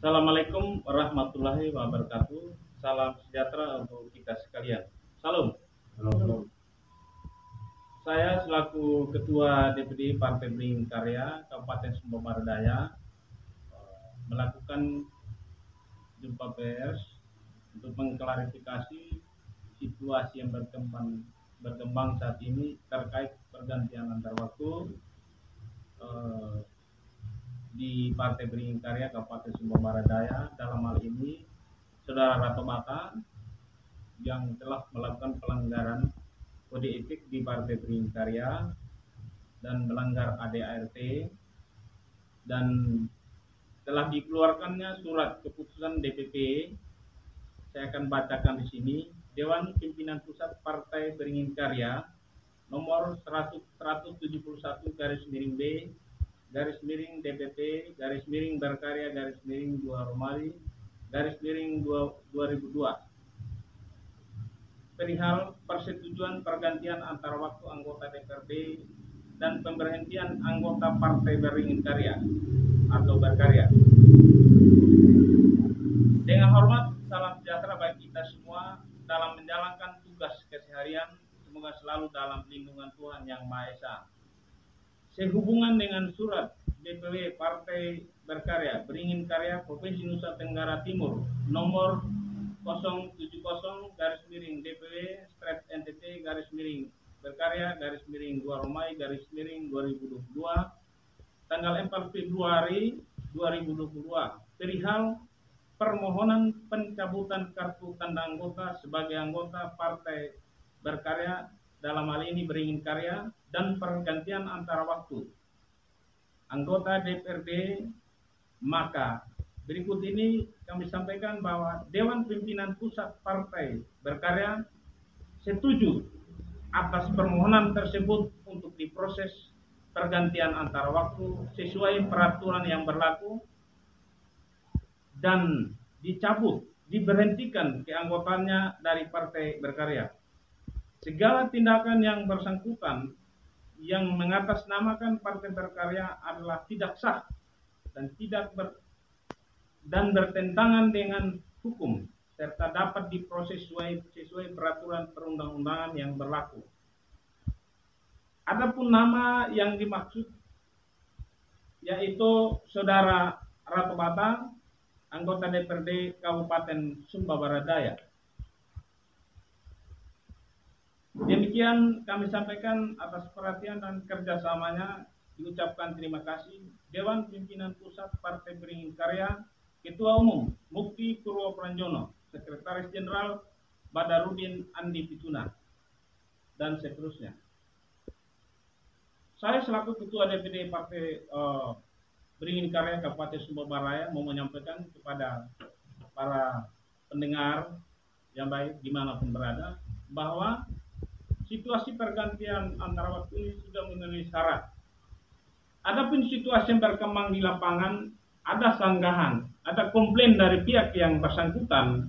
Assalamualaikum warahmatullahi wabarakatuh. Salam sejahtera untuk kita sekalian. Salam. Halo. Saya selaku Ketua DPD Partai Beringin Karya Kabupaten Sumba Barat Daya melakukan jumpa pers untuk mengklarifikasi situasi yang berkembang saat ini terkait pergantian antar waktu di Partai Beringin Karya Kabupaten Sumba Barat Daya. Dalam hal ini Saudara Rato Bata yang telah melakukan pelanggaran kode etik di Partai Beringin Karya dan melanggar ADART, dan telah dikeluarkannya surat keputusan DPP. Saya akan bacakan di sini. Dewan Pimpinan Pusat Partai Beringin Karya nomor 171/B garis miring DPP garis miring berkarya garis miring 2 Romali garis miring 2002 perihal persetujuan pergantian antar waktu anggota DPRD dan pemberhentian anggota Partai Beringin Karya atau berkarya. Dengan hormat, salam sejahtera bagi kita semua dalam menjalankan tugas keseharian. Semoga selalu dalam lindungan Tuhan Yang Maha Esa. Sehubungan dengan surat DPW Partai Berkarya Beringin Karya Provinsi Nusa Tenggara Timur nomor 070/DPW/NTT Berkarya -2 Romai -2022 tanggal 4 Februari 2022 perihal permohonan pencabutan kartu tanda anggota sebagai anggota Partai Berkarya, dalam hal ini Beringin Karya, dan pergantian antara waktu anggota DPRD. Maka berikut ini kami sampaikan bahwa Dewan Pimpinan Pusat Partai Berkarya setuju atas permohonan tersebut untuk diproses pergantian antara waktu sesuai peraturan yang berlaku dan dicabut, diberhentikan keanggotaannya dari Partai Berkarya. Segala tindakan yang bersangkutan yang mengatasnamakan Partai Berkarya adalah tidak sah dan bertentangan dengan hukum serta dapat diproses sesuai peraturan perundang-undangan yang berlaku. Adapun nama yang dimaksud yaitu Saudara Rato Bata, anggota DPRD Kabupaten Sumba Barat Daya. Demikian kami sampaikan atas perhatian dan kerjasamanya. Diucapkan terima kasih. Dewan Pimpinan Pusat Partai Beringin Karya, Ketua Umum Mukti Purwo Pranjono, Sekretaris Jenderal Badarudin Andi Pituna, dan seterusnya. Saya selaku Ketua DPD Partai Beringin Karya Kabupaten Sumba Barat Daya mau menyampaikan kepada para pendengar yang baik dimanapun berada bahwa situasi pergantian antara waktu ini sudah memenuhi syarat. Adapun situasi yang berkembang di lapangan, ada sanggahan, ada komplain dari pihak yang bersangkutan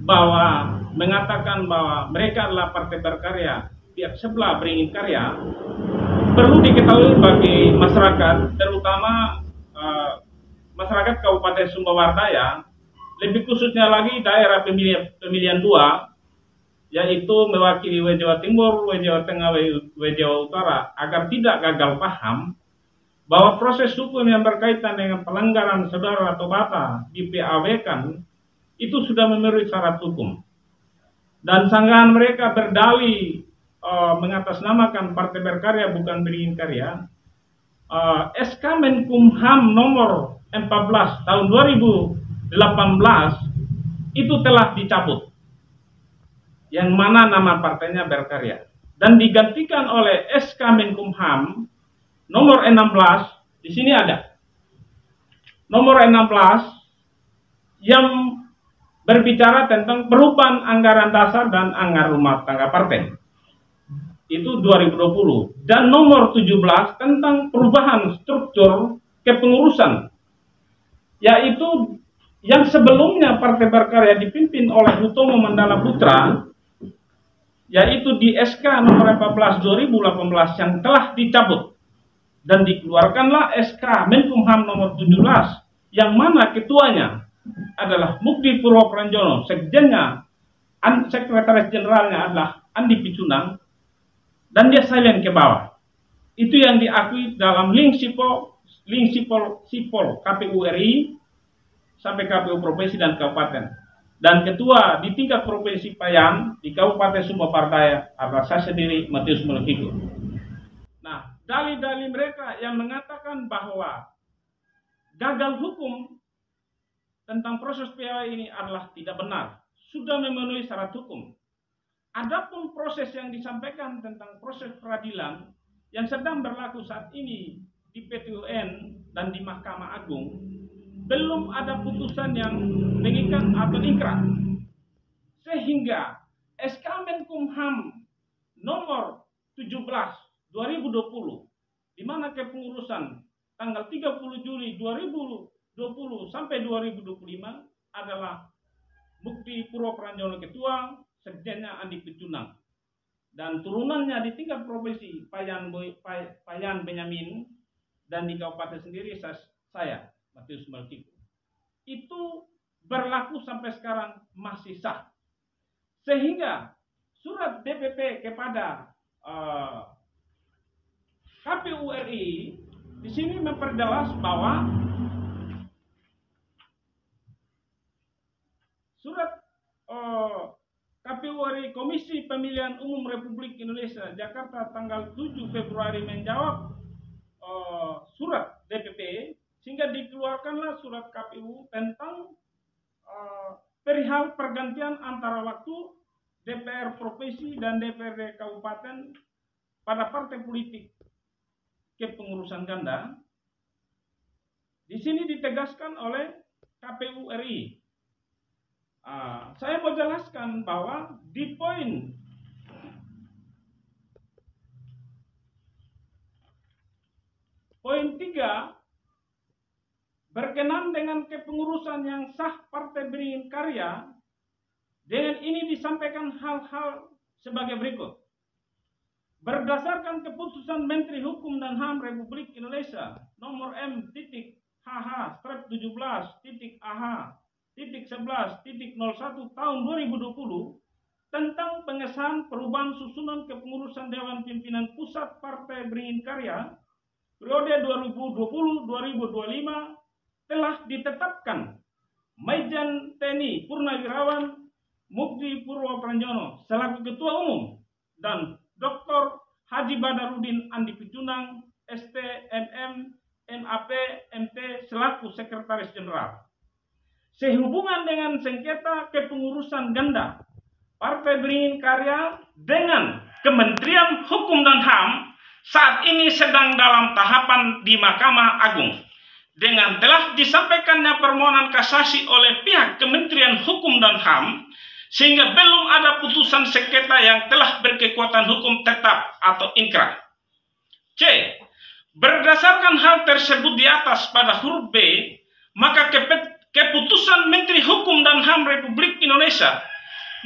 bahwa mengatakan bahwa mereka adalah Partai Berkarya, pihak sebelah Beringin Karya. Perlu diketahui bagi masyarakat, terutama masyarakat Kabupaten Sumba Barat Daya, lebih khususnya lagi daerah pemilihan 2, yaitu mewakili Jawa Timur, Jawa Tengah, Jawa Utara, agar tidak gagal paham bahwa proses hukum yang berkaitan dengan pelanggaran Saudara Rato Bata di PAW-kan itu sudah memenuhi syarat hukum. Dan sanggahan mereka berdalih mengatasnamakan Partai Berkarya bukan Beringin Karya. SK Menkumham nomor 14 tahun 2018 itu telah dicabut, yang mana nama partainya Berkarya, dan digantikan oleh SK Menkumham nomor 16. Di sini ada nomor 16 yang berbicara tentang perubahan anggaran dasar dan anggaran rumah tangga partai. Itu 2020. Dan nomor 17 tentang perubahan struktur kepengurusan, yaitu yang sebelumnya Partai Berkarya dipimpin oleh Hutomo Mandala Putra, yaitu di SK nomor 14 2018 yang telah dicabut, dan dikeluarkanlah SK Menkumham nomor 17 yang mana ketuanya adalah Mukdi Purwopranjono, sekjennya, sekretaris jenderalnya adalah Andi Picunang, dan dia silent ke bawah. Itu yang diakui dalam link sipol KPU RI sampai KPU provinsi dan kabupaten. Dan ketua di tingkat provinsi Payan di Kabupaten Sumba Pardaya adalah saya sendiri, Matius Mulekiko. Nah, dalil-dalil mereka yang mengatakan bahwa gagal hukum tentang proses PA ini adalah tidak benar, sudah memenuhi syarat hukum. Adapun proses yang disampaikan tentang proses peradilan yang sedang berlaku saat ini di PT UN dan di Mahkamah Agung, belum ada putusan yang mengikat atau ingkrah. Sehingga SK Menkumham nomor 17/2020, di mana kepengurusan tanggal 30 Juli 2020 sampai 2025 adalah Mukdi Purwopranjono ketua, sekjennya Andi Picunang, dan turunannya di tingkat provinsi Payan Benyamin, dan di kabupaten sendiri saya Matius Mulekiko. Itu berlaku sampai sekarang masih sah. Sehingga surat DPP kepada KPU RI di sini memperjelas bahwa surat KPU RI Komisi Pemilihan Umum Republik Indonesia Jakarta tanggal 7 Februari menjawab surat DPP, sehingga dikeluarkanlah surat KPU tentang perihal pergantian antara waktu DPR provinsi dan DPRD kabupaten pada partai politik kepengurusan ganda. Di sini ditegaskan oleh KPU RI. Saya mau jelaskan bahwa di poin poin 3, berkenan dengan kepengurusan yang sah Partai Beringin Karya, dengan ini disampaikan hal-hal sebagai berikut. Berdasarkan keputusan Menteri Hukum dan HAM Republik Indonesia nomor M.HH/17.AH.11.01 tahun 2020 tentang pengesahan perubahan susunan kepengurusan Dewan Pimpinan Pusat Partai Beringin Karya periode 2020-2025 telah ditetapkan Maijen TNI Purnawirawan Mukdi Purwopranjono selaku Ketua Umum dan Dr. Haji Badarudin Andi Picunang ST MM MAP MT selaku Sekretaris Jenderal. Sehubungan dengan sengketa kepengurusan ganda Partai Beringin Karya dengan Kementerian Hukum dan HAM saat ini sedang dalam tahapan di Mahkamah Agung. Dengan telah disampaikannya permohonan kasasi oleh pihak Kementerian Hukum dan HAM, sehingga belum ada putusan sengketa yang telah berkekuatan hukum tetap atau inkrah. C. Berdasarkan hal tersebut di atas pada huruf B, maka keputusan Menteri Hukum dan HAM Republik Indonesia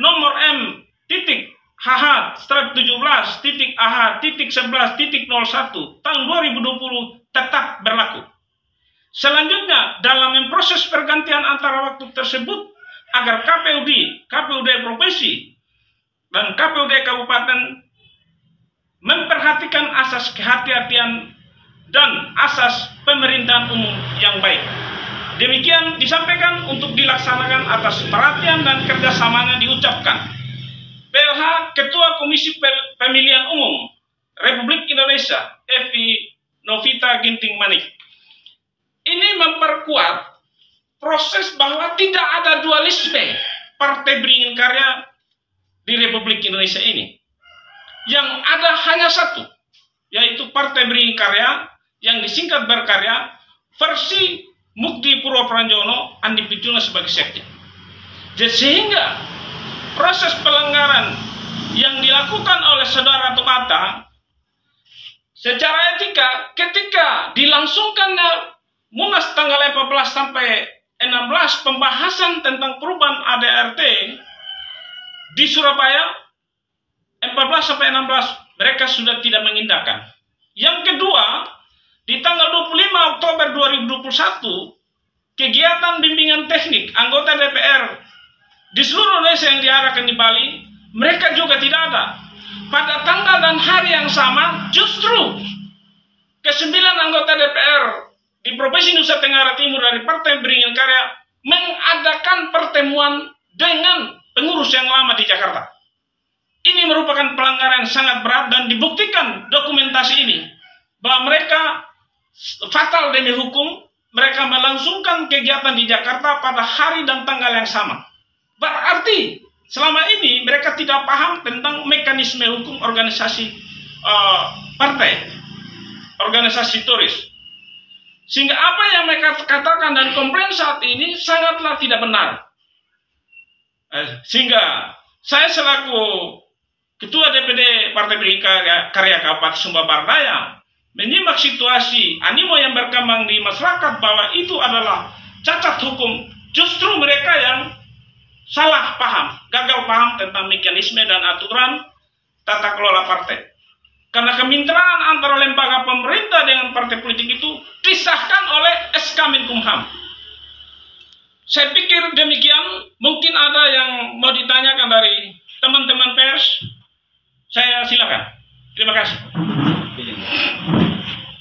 nomor M.HH/17.AH.11.01 tahun 2020 tetap berlaku. Selanjutnya, dalam memproses pergantian antara waktu tersebut, agar KPUD Provinsi, dan KPUD Kabupaten memperhatikan asas kehati-hatian dan asas pemerintahan umum yang baik. Demikian disampaikan untuk dilaksanakan atas perhatian dan kerjasamanya diucapkan PLH Ketua Komisi Pemilihan Umum Republik Indonesia Evi Novita Ginting Manik. Ini memperkuat proses bahwa tidak ada dualisme Partai Beringin Karya di Republik Indonesia ini. Yang ada hanya satu, yaitu Partai Beringin Karya yang disingkat Berkarya versi Mukdi Purwopranjono Andi Picunang sebagai sekjen. Sehingga proses pelanggaran yang dilakukan oleh saudara Tomata secara etika ketika dilangsungkannya Munas tanggal 14 sampai 16 pembahasan tentang perubahan ADRT di Surabaya 14 sampai 16 mereka sudah tidak mengindahkan. Yang kedua, di tanggal 25 Oktober 2021 kegiatan bimbingan teknik anggota DPR di seluruh Indonesia yang diadakan di Bali, mereka juga tidak ada. Pada tanggal dan hari yang sama, justru ke-9 anggota DPR di Provinsi Nusa Tenggara Timur dari Partai Beringin Karya mengadakan pertemuan dengan pengurus yang lama di Jakarta. Ini merupakan pelanggaran yang sangat berat dan dibuktikan dokumentasi ini bahwa mereka fatal demi hukum. Mereka melangsungkan kegiatan di Jakarta pada hari dan tanggal yang sama. Berarti selama ini mereka tidak paham tentang mekanisme hukum organisasi partai, organisasi turis. Sehingga apa yang mereka katakan dan komplain saat ini sangatlah tidak benar. Sehingga saya selaku Ketua DPD Partai Beringin Karya Kabupaten Sumba Barat Daya menyimak situasi animo yang berkembang di masyarakat bahwa itu adalah cacat hukum. Justru mereka yang salah paham, gagal paham tentang mekanisme dan aturan tata kelola partai. Karena kemitraan antara lembaga pemerintah dengan partai politik itu disahkan oleh SK Menkumham. Saya pikir demikian. Mungkin ada yang mau ditanyakan dari teman-teman pers. Saya silakan. Terima kasih.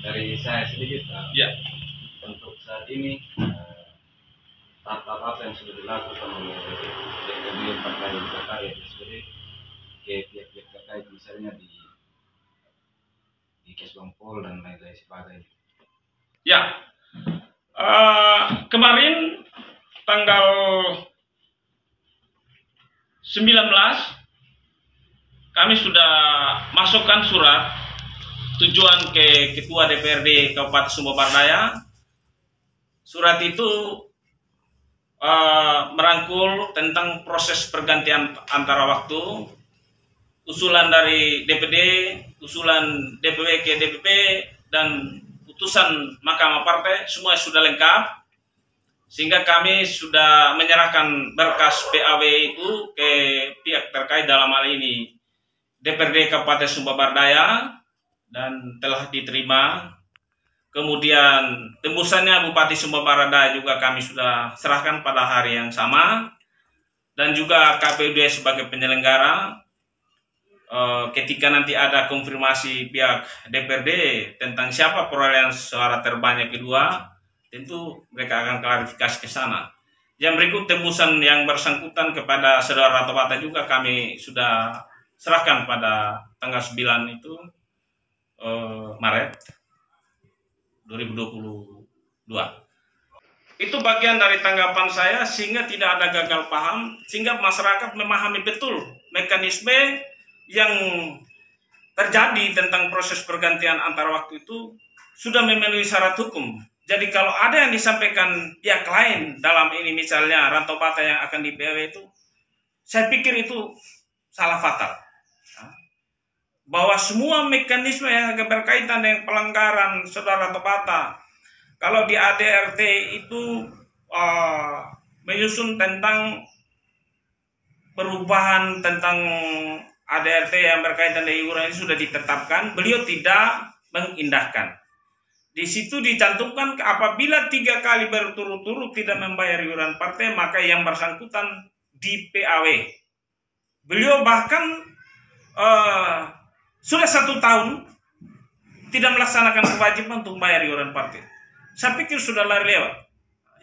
Dari saya sedikit, Ya. untuk saat ini tahap apa yang sudah dilakukan oleh DPD Partai Berkarya SPD ke pihak-pihak terkait, misalnya di Kesbangpol dan lain-lain sebagainya. Ya, kemarin tanggal 19 kami sudah masukkan surat tujuan ke Ketua DPRD Kabupaten Sumba Barat Daya. Surat itu merangkul tentang proses pergantian antara waktu, usulan dari DPD, usulan DPW ke DPP, dan putusan Mahkamah Partai, semua sudah lengkap. Sehingga kami sudah menyerahkan berkas PAW itu ke pihak terkait, dalam hal ini DPRD Kabupaten Sumba Barat Daya, dan telah diterima. Kemudian tembusannya Bupati Sumba Barat Daya juga kami sudah serahkan pada hari yang sama, dan juga KPUD sebagai penyelenggara. Ketika nanti ada konfirmasi pihak DPRD tentang siapa perolehan suara terbanyak kedua, tentu mereka akan klarifikasi ke sana. Yang berikut tembusan yang bersangkutan kepada Saudara Ratobata juga kami sudah serahkan pada tanggal 9 itu Maret 2022. Itu bagian dari tanggapan saya, sehingga tidak ada gagal paham, sehingga masyarakat memahami betul mekanisme yang terjadi tentang proses pergantian antar waktu itu sudah memenuhi syarat hukum. Jadi kalau ada yang disampaikan pihak lain dalam ini, misalnya Ratobata yang akan di PW itu, saya pikir itu salah fatal. Bahwa semua mekanisme yang berkaitan dengan pelanggaran Saudara Ratobata, kalau di ADRT itu menyusun tentang perubahan tentang ADRT yang berkaitan dengan iuran ini sudah ditetapkan, beliau tidak mengindahkan. Di situ dicantumkan apabila 3 kali berturut-turut tidak membayar iuran partai, maka yang bersangkutan di PAW. Beliau bahkan sudah 1 tahun tidak melaksanakan kewajiban untuk membayar iuran partai. Saya pikir sudah lari lewat.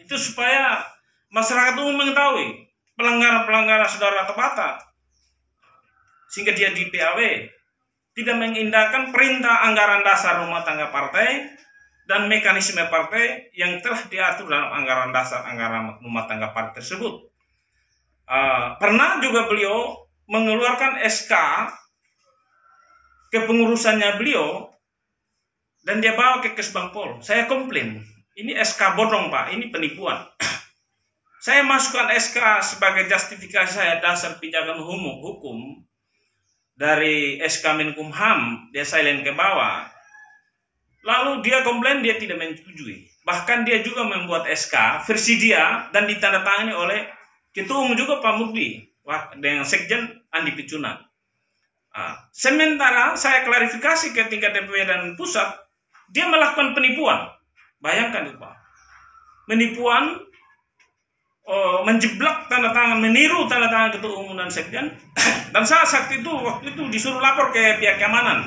Itu supaya masyarakat umum mengetahui pelanggaran-pelanggaran Saudara Ratobata, sehingga dia di PAW tidak mengindahkan perintah anggaran dasar rumah tangga partai dan mekanisme partai yang telah diatur dalam anggaran dasar anggaran rumah tangga partai tersebut. Pernah juga beliau mengeluarkan SK kepengurusannya beliau dan dia bawa ke Kesbangpol. Saya komplain, ini SK bodong Pak, ini penipuan. Saya masukkan SK sebagai justifikasi saya dasar pijakan hukum dari SK Menkumham, dia silent ke bawah. Lalu dia komplain, dia tidak menyetujui. Bahkan dia juga membuat SK versi dia dan ditandatangani oleh Ketua Umum juga Pak Mukdi dengan Sekjen Andi Picunan. Sementara saya klarifikasi ke tingkat DPW dan pusat, dia melakukan penipuan. Bayangkan itu Pak. penipuan, menjeblak tanda tangan, meniru tanda tangan ketua umum dan sekjen. Dan saya waktu itu disuruh lapor ke pihak keamanan.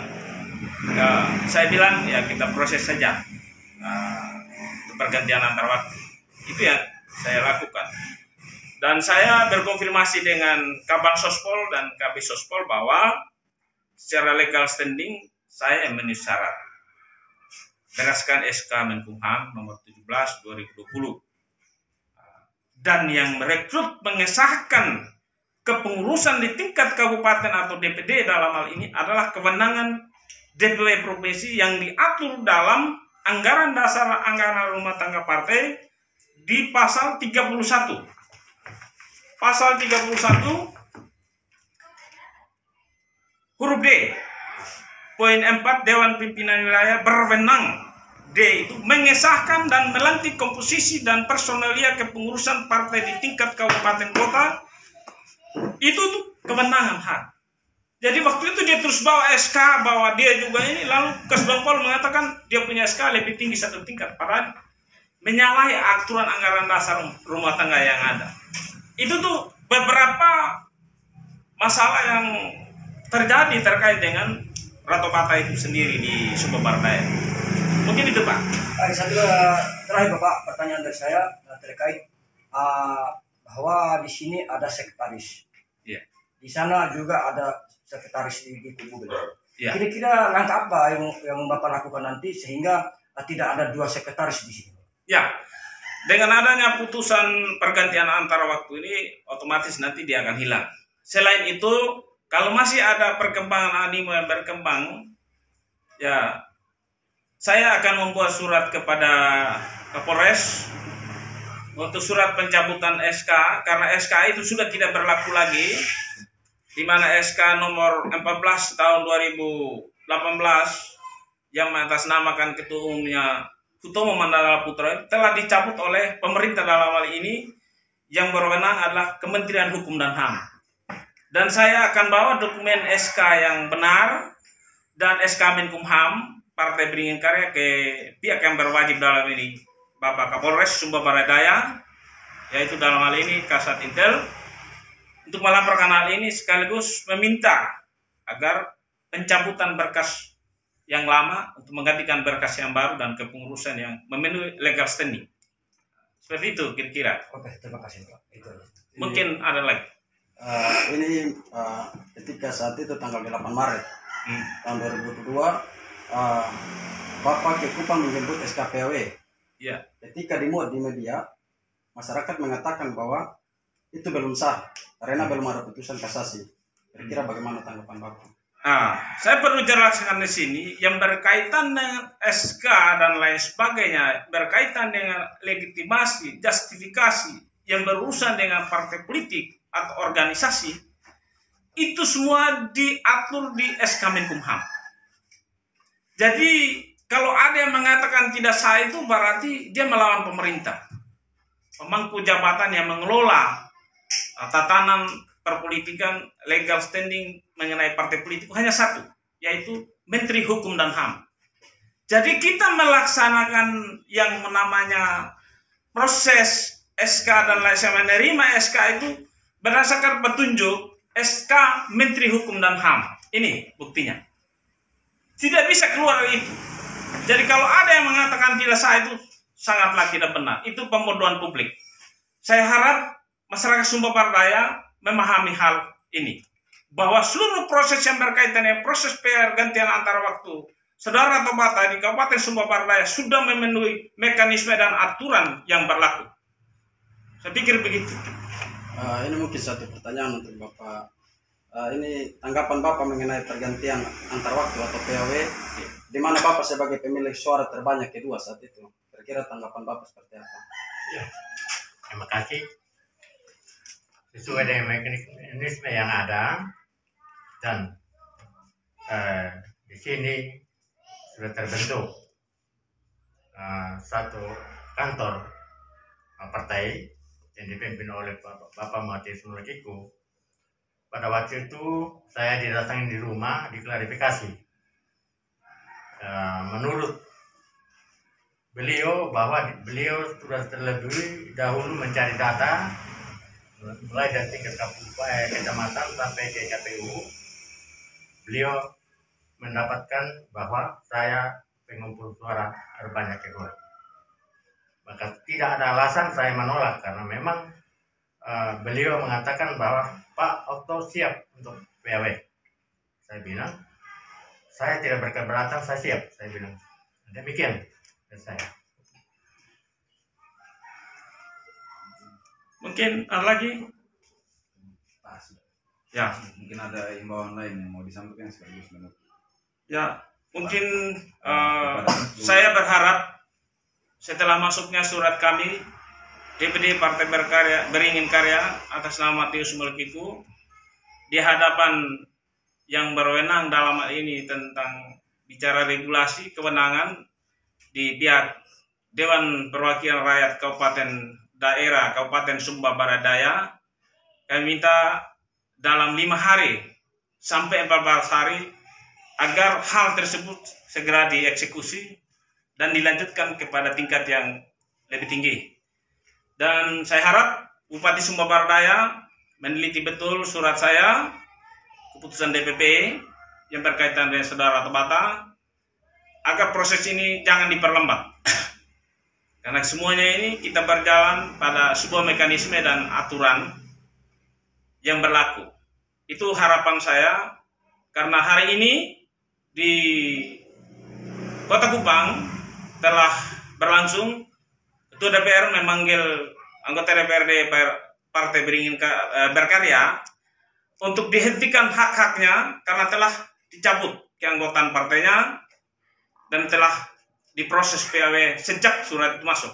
Ya, saya bilang ya kita proses saja pergantian antar waktu. Itu yang saya lakukan. Dan saya berkonfirmasi dengan Kabang Sospol dan KB Sospol bahwa secara legal standing saya yang memenuhi syarat berdasarkan SK Menkumham nomor 17/2020. Dan yang merekrut mengesahkan kepengurusan di tingkat kabupaten atau DPD dalam hal ini adalah kewenangan DPW provinsi yang diatur dalam anggaran dasar anggaran rumah tangga partai di pasal 31. Pasal 31 huruf D. Poin 4, Dewan Pimpinan Wilayah berwenang D itu mengesahkan dan melantik komposisi dan personalia kepengurusan partai di tingkat kabupaten kota. Itu tuh kewenangan hak. Jadi waktu itu dia terus bawa SK bahwa dia juga ini, lalu Kasbangpol mengatakan dia punya SK lebih tinggi satu tingkat, padahal menyalahi aturan anggaran dasar rumah tangga yang ada. Itu tuh beberapa masalah yang terjadi terkait dengan Ratu Bata itu sendiri di Sumberpartai. Mungkin itu Pak. Satu terakhir Bapak, pertanyaan dari saya terkait bahwa di sini ada sekretaris. Iya. Di sana juga ada sekretaris di kubu beliau. Iya. Kira-kira langkah apa yang Bapak lakukan nanti sehingga tidak ada dua sekretaris di sini? Ya, dengan adanya putusan pergantian antara waktu ini, otomatis nanti dia akan hilang. Selain itu, kalau masih ada perkembangan animo yang berkembang, ya saya akan membuat surat kepada Kapolres untuk surat pencabutan SK, karena SK itu sudah tidak berlaku lagi, di mana SK nomor 14 tahun 2018 yang mengatasnamakan ketua umumnya Hutomo Mandala Putra telah dicabut oleh pemerintah dalam hal ini, yang berwenang adalah Kementerian Hukum dan HAM. Dan saya akan bawa dokumen SK yang benar dan SK Menkumham Partai Beringin Karya ke pihak yang berwajib dalam ini, Bapak Kapolres Sumber Barat Daya, yaitu dalam hal ini Kasat Intel, untuk melaporkan hal ini sekaligus meminta agar pencabutan berkas yang lama untuk menggantikan berkas yang baru dan kepengurusan yang memenuhi legal standing. Seperti itu kira-kira. Oke, terima kasih Pak. Itu. Mungkin ada lagi. Ketika saat itu tanggal 8 Maret tahun 2022, Bapak ke Kupang menjemput SKPW. Ya. Ketika dimuat di media, masyarakat mengatakan bahwa itu belum sah karena belum ada putusan kasasi. Kira-kira bagaimana tanggapan Bapak? Saya perlu jelaskan di sini yang berkaitan dengan SK dan lain sebagainya, berkaitan dengan legitimasi, justifikasi yang berurusan dengan partai politik atau organisasi, itu semua diatur di SK Menkumham. Jadi kalau ada yang mengatakan tidak sah itu berarti dia melawan pemerintah, pemangku jabatan yang mengelola tatanan perpolitikan legal standing mengenai partai politik hanya satu, yaitu Menteri Hukum dan HAM. Jadi kita melaksanakan yang namanya proses SK dan lain sebagainya, menerima SK itu berdasarkan petunjuk SK Menteri Hukum dan HAM. Ini buktinya. Tidak bisa keluar dari itu. Jadi kalau ada yang mengatakan tidak sah itu sangatlah tidak benar. Itu pembodohan publik. Saya harap masyarakat Sumber Barat Daya memahami hal ini, bahwa seluruh proses yang berkaitan dengan proses pergantian antar waktu Saudara Ratu Bata di Kabupaten Sumber Barat Daya sudah memenuhi mekanisme dan aturan yang berlaku. Saya pikir begitu. Ini mungkin satu pertanyaan untuk Bapak. Ini tanggapan Bapak mengenai pergantian antar waktu atau PAW, di mana Bapak sebagai pemilik suara terbanyak kedua saat itu. Kira-kira tanggapan Bapak seperti apa? Ya, terima kasih. Sesuai dengan mekanisme yang ada dan di sini sudah terbentuk satu kantor partai yang dipimpin oleh Bapak Matius Mulakiku. Pada waktu itu saya didatangi di rumah, diklarifikasi. Menurut beliau bahwa beliau sudah terlebih dahulu mencari data mulai dari tingkat kecamatan sampai ke KPU. Beliau mendapatkan bahwa saya pengumpul suara terbanyak kedua. Maka tidak ada alasan saya menolak karena memang beliau mengatakan bahwa Pak Okto siap untuk PAW. Saya bilang saya tidak berkeberatan, saya siap. Saya bilang demikian dari saya. Mungkin ada lagi? Ya. Mungkin ada imbauan lain yang mau disampaikan sekaligus menutup. Ya, mungkin saya berharap setelah masuknya surat kami DPD Partai Beringin Karya atas nama Matius Mulkiku di hadapan yang berwenang dalam hal ini tentang bicara regulasi kewenangan di pihak Dewan Perwakilan Rakyat Kabupaten Sumba Barat Daya, kami minta dalam 5 hari sampai 14 hari agar hal tersebut segera dieksekusi dan dilanjutkan kepada tingkat yang lebih tinggi. Dan saya harap Bupati Sumba Barat Daya meneliti betul surat saya, keputusan DPP yang berkaitan dengan saudara Tabata, agar proses ini jangan diperlambat. Karena semuanya ini kita berjalan pada sebuah mekanisme dan aturan yang berlaku. Itu harapan saya, karena hari ini di Kota Kupang telah berlangsung Ketua DPR memanggil anggota DPRD Partai Beringin Berkarya untuk dihentikan hak-haknya karena telah dicabut keanggotaan partainya dan telah diproses PAW sejak surat itu masuk.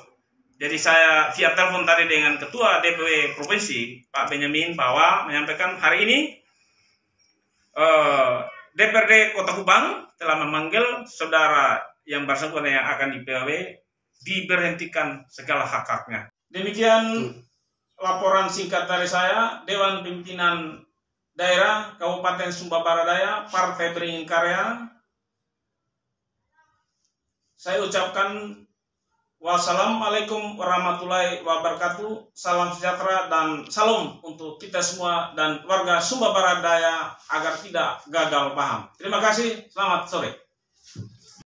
Jadi saya via telepon tadi dengan Ketua DPW Provinsi Pak Benyamin bahwa menyampaikan hari ini DPRD Kota Kupang telah memanggil saudara yang bersangkutan yang akan di PAW diberhentikan segala hak-haknya. Demikian laporan singkat dari saya, Dewan Pimpinan Daerah Kabupaten Sumba Barat Daya Partai Beringin Karya. Saya ucapkan wassalamualaikum warahmatullahi wabarakatuh. Salam sejahtera dan salam untuk kita semua dan warga Sumba Barat Daya agar tidak gagal paham. Terima kasih, selamat sore.